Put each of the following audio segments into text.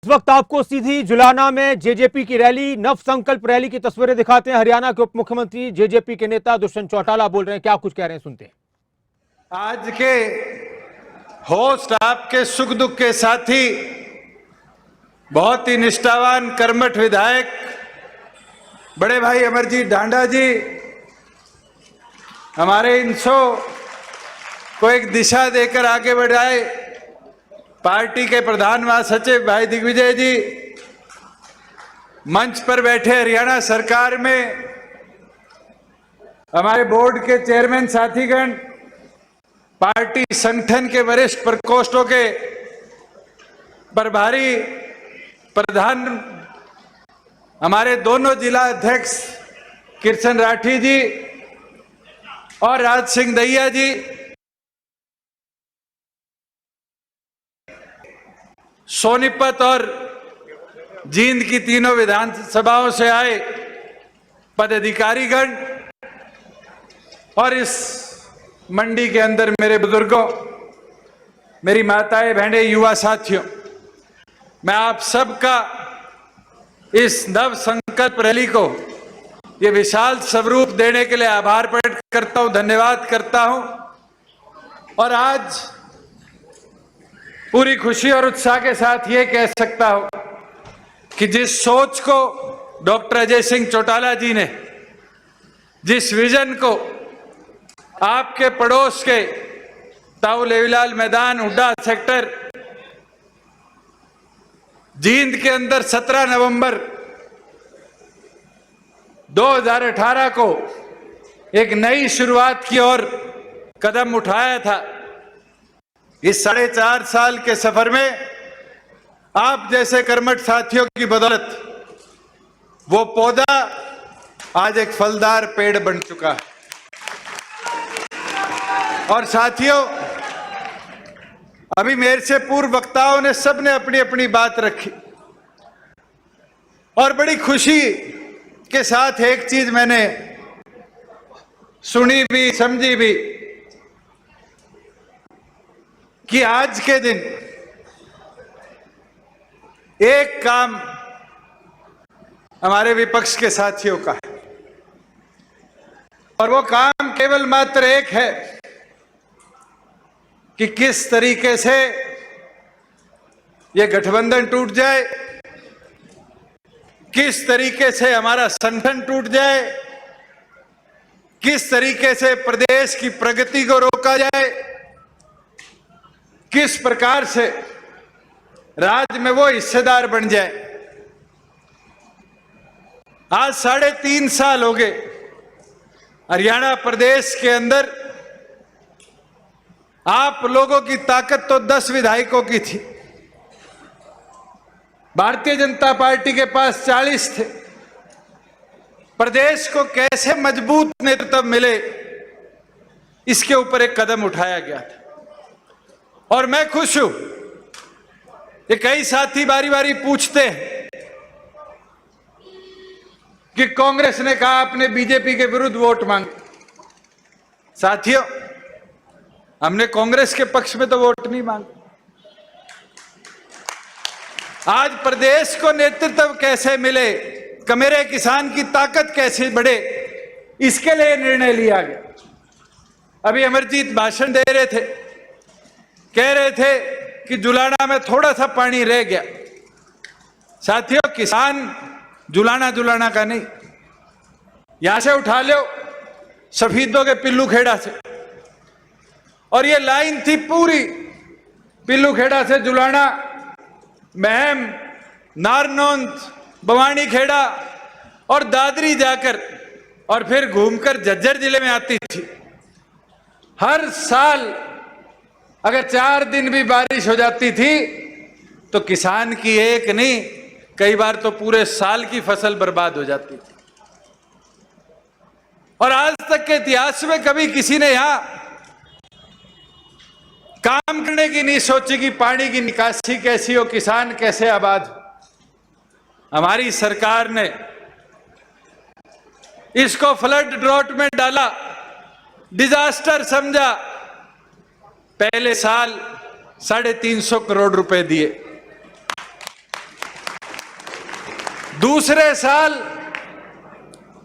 इस वक्त आपको सीधी जुलाना में जेजेपी की रैली, नव संकल्प रैली की तस्वीरें दिखाते हैं। हरियाणा के उप मुख्यमंत्री जेजेपी के नेता दुष्यंत चौटाला बोल रहे हैं, क्या कुछ कह रहे हैं सुनते हैं। आज के होस्ट आपके सुख दुख के साथी, बहुत ही निष्ठावान कर्मठ विधायक बड़े भाई अमरजीत ढांडा जी हमारे इनसो को एक दिशा देकर आगे बढ़ाए। पार्टी के प्रधान महासचिव भाई दिग्विजय जी, मंच पर बैठे हरियाणा सरकार में हमारे बोर्ड के चेयरमैन साथीगण, पार्टी संगठन के वरिष्ठ प्रकोष्ठों के प्रभारी प्रधान, हमारे दोनों जिला अध्यक्ष किशन राठी जी और राज सिंह दहिया जी, सोनीपत और जींद की तीनों विधानसभाओं से आए पदाधिकारीगण और इस मंडी के अंदर मेरे बुजुर्गों, मेरी माताएं बहनें, युवा साथियों, मैं आप सबका इस नव संकल्प रैली को ये विशाल स्वरूप देने के लिए आभार प्रकट करता हूं, धन्यवाद करता हूं। और आज पूरी खुशी और उत्साह के साथ ये कह सकता हूं कि जिस सोच को डॉक्टर अजय सिंह चौटाला जी ने, जिस विजन को आपके पड़ोस के ताऊ लेवीलाल मैदान हुड्डा सेक्टर जींद के अंदर 17 नवंबर 2018 को एक नई शुरुआत की ओर कदम उठाया था, इस 4.5 साल के सफर में आप जैसे कर्मठ साथियों की बदौलत वो पौधा आज एक फलदार पेड़ बन चुका है। और साथियों, अभी मेरे से पूर्व वक्ताओं ने सबने अपनी अपनी बात रखी और बड़ी खुशी के साथ एक चीज मैंने सुनी भी समझी भी कि आज के दिन एक काम हमारे विपक्ष के साथियों का है और वो काम केवल मात्र एक है कि किस तरीके से ये गठबंधन टूट जाए, किस तरीके से हमारा संगठन टूट जाए, किस तरीके से प्रदेश की प्रगति को रोका जाए, किस प्रकार से राज्य में वो हिस्सेदार बन जाए। आज 3.5 साल हो गए हरियाणा प्रदेश के अंदर आप लोगों की ताकत तो 10 विधायकों की थी, भारतीय जनता पार्टी के पास 40 थे। प्रदेश को कैसे मजबूत नेतृत्व मिले, इसके ऊपर एक कदम उठाया गया था और मैं खुश हूं। ये कई साथी बारी बारी पूछते हैं कि कांग्रेस ने कहा आपने बीजेपी के विरुद्ध वोट मांगे। साथियों, हमने कांग्रेस के पक्ष में तो वोट नहीं मांगे। आज प्रदेश को नेतृत्व कैसे मिले, मेरे किसान की ताकत कैसे बढ़े, इसके लिए निर्णय लिया गया। अभी अमरजीत भाषण दे रहे थे, कह रहे थे कि जुलाना में थोड़ा सा पानी रह गया। साथियों, किसान जुलाना का नहीं, यहां से उठा लो सफीदों के पिल्लू खेड़ा से, और ये लाइन थी पूरी पिल्लू खेड़ा से जुलाना, महम, नारनौंद, बवानी खेड़ा और दादरी जाकर और फिर घूमकर झज्जर जिले में आती थी। हर साल अगर 4 दिन भी बारिश हो जाती थी तो किसान की एक नहीं, कई बार तो पूरे साल की फसल बर्बाद हो जाती थी। और आज तक के इतिहास में कभी किसी ने यहां काम करने की नहीं सोची कि पानी की निकासी कैसी हो, किसान कैसे आबाद हो। हमारी सरकार ने इसको फ्लड ड्रॉट में डाला, डिजास्टर समझा, पहले साल 350 करोड़ रुपए दिए। दूसरे साल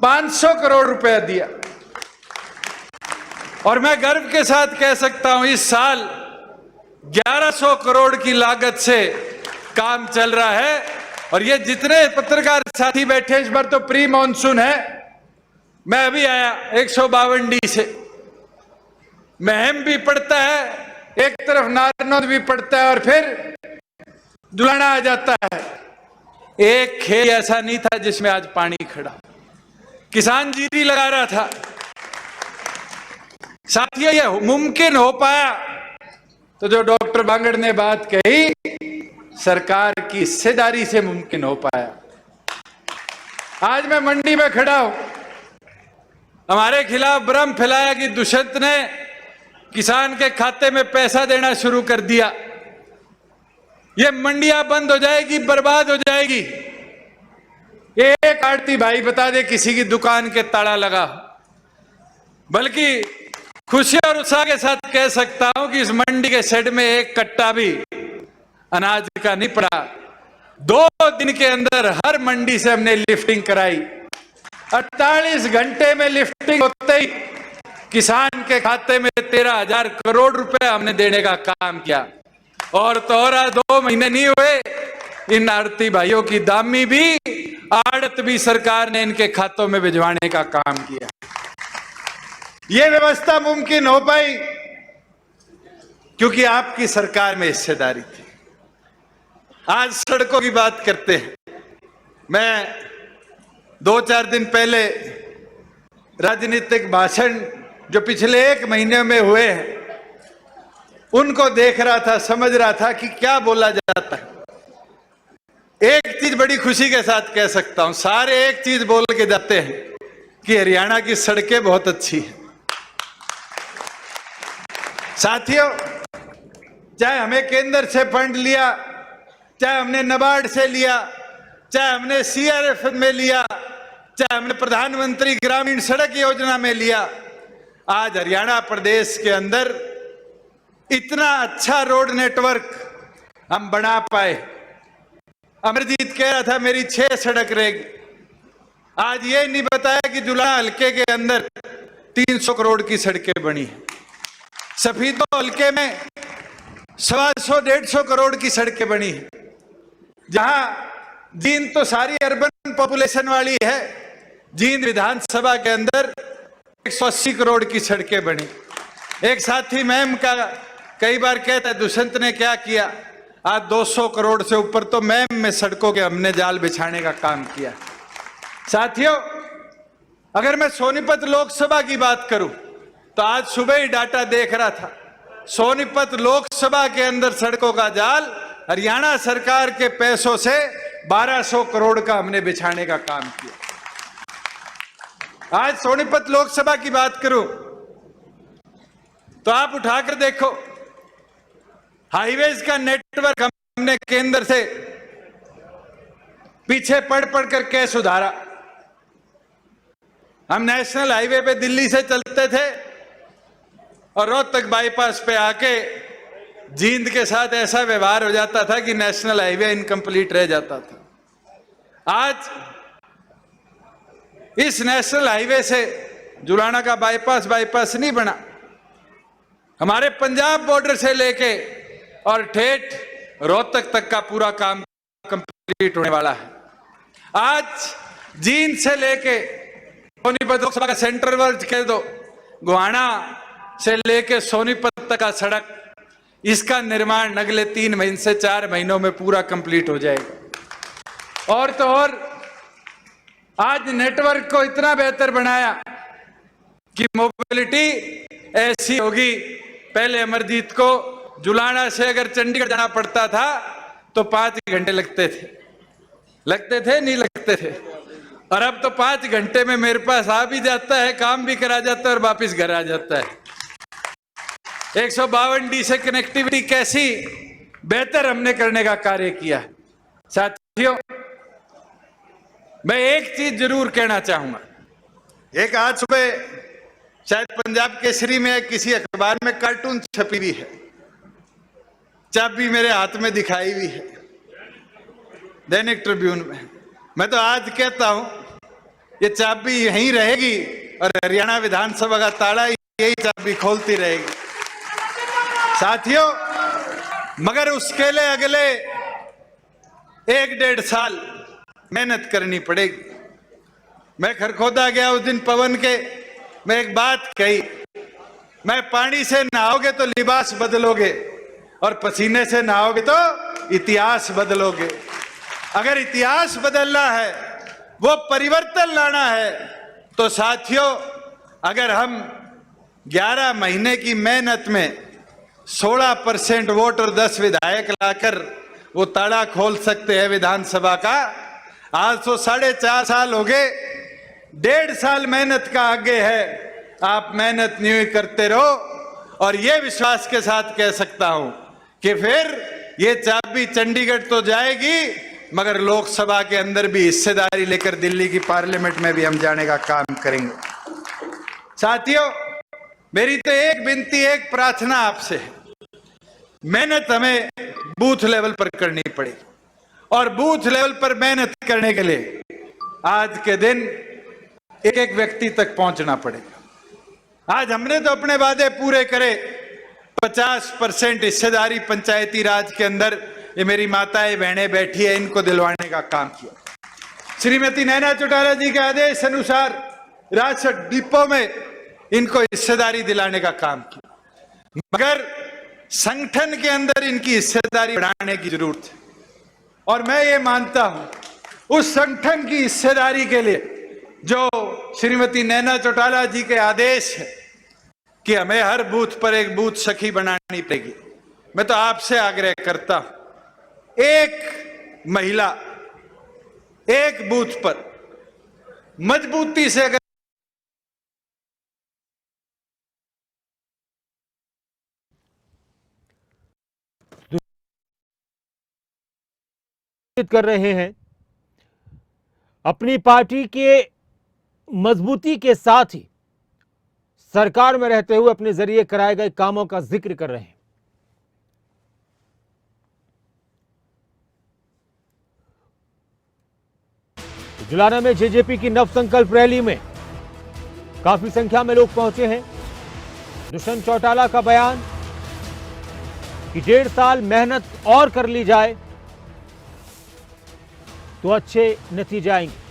500 करोड़ रुपया दिया। और मैं गर्व के साथ कह सकता हूं इस साल 1100 करोड़ की लागत से काम चल रहा है। और ये जितने पत्रकार साथी बैठे इस बार तो प्री मॉनसून है। मैं अभी आया 152 से, महम भी पड़ता है, एक तरफ नारनौंद भी पड़ता है और फिर दुलाना आ जाता है। एक खेत ऐसा नहीं था जिसमें आज पानी खड़ा। किसान जीरी लगा रहा था। साथियों, ये मुमकिन हो पाया तो जो डॉक्टर बांगड़ ने बात कही, सरकार की हिस्सेदारी से मुमकिन हो पाया। आज मैं मंडी में खड़ा हूं, हमारे खिलाफ भ्रम फैलाया कि दुष्यंत ने किसान के खाते में पैसा देना शुरू कर दिया। ये मंडियां बंद हो जाएगी, बर्बाद हो जाएगी। एक आड़ती भाई बता दे किसी की दुकान के ताला लगा। बल्कि खुशी और उत्साह के साथ कह सकता हूं कि इस मंडी के शेड में एक कट्टा भी अनाज का नहीं पड़ा। 2 दिन के अंदर हर मंडी से हमने लिफ्टिंग कराई। 48 घंटे में लिफ्टिंग होते ही किसान के खाते में 13,000 करोड़ रुपए हमने देने का काम किया। और तो और 2 महीने नहीं हुए, इन आड़ती भाइयों की दामी भी, आड़त भी सरकार ने इनके खातों में भिजवाने का काम किया। यह व्यवस्था मुमकिन हो पाई क्योंकि आपकी सरकार में हिस्सेदारी थी। आज सड़कों की बात करते हैं। मैं 2-4 दिन पहले राजनीतिक भाषण जो पिछले 1 महीने में हुए हैं उनको देख रहा था, समझ रहा था कि क्या बोला जाता है। एक चीज बड़ी खुशी के साथ कह सकता हूं, सारे एक चीज बोल के जाते हैं कि हरियाणा की सड़कें बहुत अच्छी हैं। साथियों, चाहे हमें केंद्र से फंड लिया, चाहे हमने नाबार्ड से लिया, चाहे हमने सीआरएफ में लिया, चाहे हमने प्रधानमंत्री ग्रामीण सड़क योजना में लिया, आज हरियाणा प्रदेश के अंदर इतना अच्छा रोड नेटवर्क हम बना पाए। अमरजीत कह रहा था मेरी 6 सड़क रहेगी। आज ये नहीं बताया कि जुलाना हल्के के अंदर 300 करोड़ की सड़कें बनी है। सफीदो हल्के में 125-150 करोड़ की सड़कें बनी है। जहां जींद तो सारी अर्बन पॉपुलेशन वाली है, जींद विधानसभा के अंदर 180 करोड़ की सड़कें बनी। एक साथी मैम का कई बार कहता है दुष्यंत ने क्या किया, आज 200 करोड़ से ऊपर तो मैम में सड़कों के हमने जाल बिछाने का काम किया। साथियों, अगर मैं सोनीपत लोकसभा की बात करूं तो आज सुबह ही डाटा देख रहा था, सोनीपत लोकसभा के अंदर सड़कों का जाल हरियाणा सरकार के पैसों से 1200 करोड़ का हमने बिछाने का काम किया। आज सोनीपत लोकसभा की बात करूं तो आप उठाकर देखो, हाईवेज का नेटवर्क हमने केंद्र से पीछे पड़ कर के सुधारा। हम नेशनल हाईवे पे दिल्ली से चलते थे और रोहतक बाईपास पे आके जींद के साथ ऐसा व्यवहार हो जाता था कि नेशनल हाईवे इनकम्प्लीट रह जाता था। आज इस नेशनल हाईवे से जुलाना का बाईपास नहीं बना, हमारे पंजाब बॉर्डर से लेके और ठेठ रोहतक तक का पूरा काम कंप्लीट होने वाला है। आज जींद से लेके सोनीपत लोकसभा का सेंट्रल वर्ड कह दो, गोहाना से लेके सोनीपत तक का सड़क, इसका निर्माण अगले 3 महीने से 4 महीनों में पूरा कंप्लीट हो जाएगा। और तो और आज नेटवर्क को इतना बेहतर बनाया कि मोबिलिटी ऐसी होगी, पहले अमरजीत को जुलाना से अगर चंडीगढ़ जाना पड़ता था तो 5 घंटे लगते थे नहीं लगते थे, और अब तो 5 घंटे में मेरे पास आ भी जाता है, काम भी करा जाता है और वापिस घर आ जाता है। 152D से कनेक्टिविटी कैसी बेहतर हमने करने का कार्य किया। साथियों, मैं एक चीज जरूर कहना चाहूंगा। एक आज सुबह शायद पंजाब केसरी में किसी अखबार में कार्टून छपी हुई है, चाबी मेरे हाथ में दिखाई हुई है, दैनिक ट्रिब्यून में। मैं तो आज कहता हूं ये चाबी यहीं रहेगी और हरियाणा विधानसभा का ताला यही चाबी खोलती रहेगी साथियों। मगर उसके लिए अगले 1-1.5 साल मेहनत करनी पड़ेगी। मैं खरखोदा गया उस दिन पवन के, मैं एक बात कही, मैं पानी से नहाओगे तो लिबास बदलोगे और पसीने से नहाओगे तो इतिहास बदलोगे। अगर इतिहास बदलना है, वो परिवर्तन लाना है, तो साथियों अगर हम 11 महीने की मेहनत में 16% वोट और 10 विधायक लाकर वो ताला खोल सकते हैं विधानसभा का। आज तो 4.5 साल हो गए, 1.5 साल मेहनत का आगे है। आप मेहनत नहीं करते रहो और ये विश्वास के साथ कह सकता हूं कि फिर ये चाबी चंडीगढ़ तो जाएगी, मगर लोकसभा के अंदर भी हिस्सेदारी लेकर दिल्ली की पार्लियामेंट में भी हम जाने का काम करेंगे। साथियों मेरी तो एक विनती, एक प्रार्थना आपसे है, मेहनत हमें बूथ लेवल पर करनी पड़ेगी और बूथ लेवल पर मेहनत करने के लिए आज के दिन एक एक व्यक्ति तक पहुंचना पड़ेगा। आज हमने तो अपने वादे पूरे करे, 50% हिस्सेदारी पंचायती राज के अंदर, ये मेरी माताएं बहनें बैठी है, इनको दिलवाने का काम किया। श्रीमती नैना चौटाला जी के आदेश अनुसार राशन डिपो में इनको हिस्सेदारी दिलाने का काम किया, मगर संगठन के अंदर इनकी हिस्सेदारी बढ़ाने की जरूरत है। और मैं ये मानता हूं उस संगठन की हिस्सेदारी के लिए जो श्रीमती नैना चौटाला जी के आदेश है कि हमें हर बूथ पर एक बूथ सखी बनानी पड़ेगी। मैं तो आपसे आग्रह करता हूं, एक महिला एक बूथ पर मजबूती से अगर कर रहे हैं, अपनी पार्टी के मजबूती के साथ ही सरकार में रहते हुए अपने जरिए कराए गए कामों का जिक्र कर रहे हैं। जुलाना में जेजेपी की नवसंकल्प रैली में काफी संख्या में लोग पहुंचे हैं। दुष्यंत चौटाला का बयान कि 1.5 साल मेहनत और कर ली जाए तो अच्छे नतीजे आएंगे।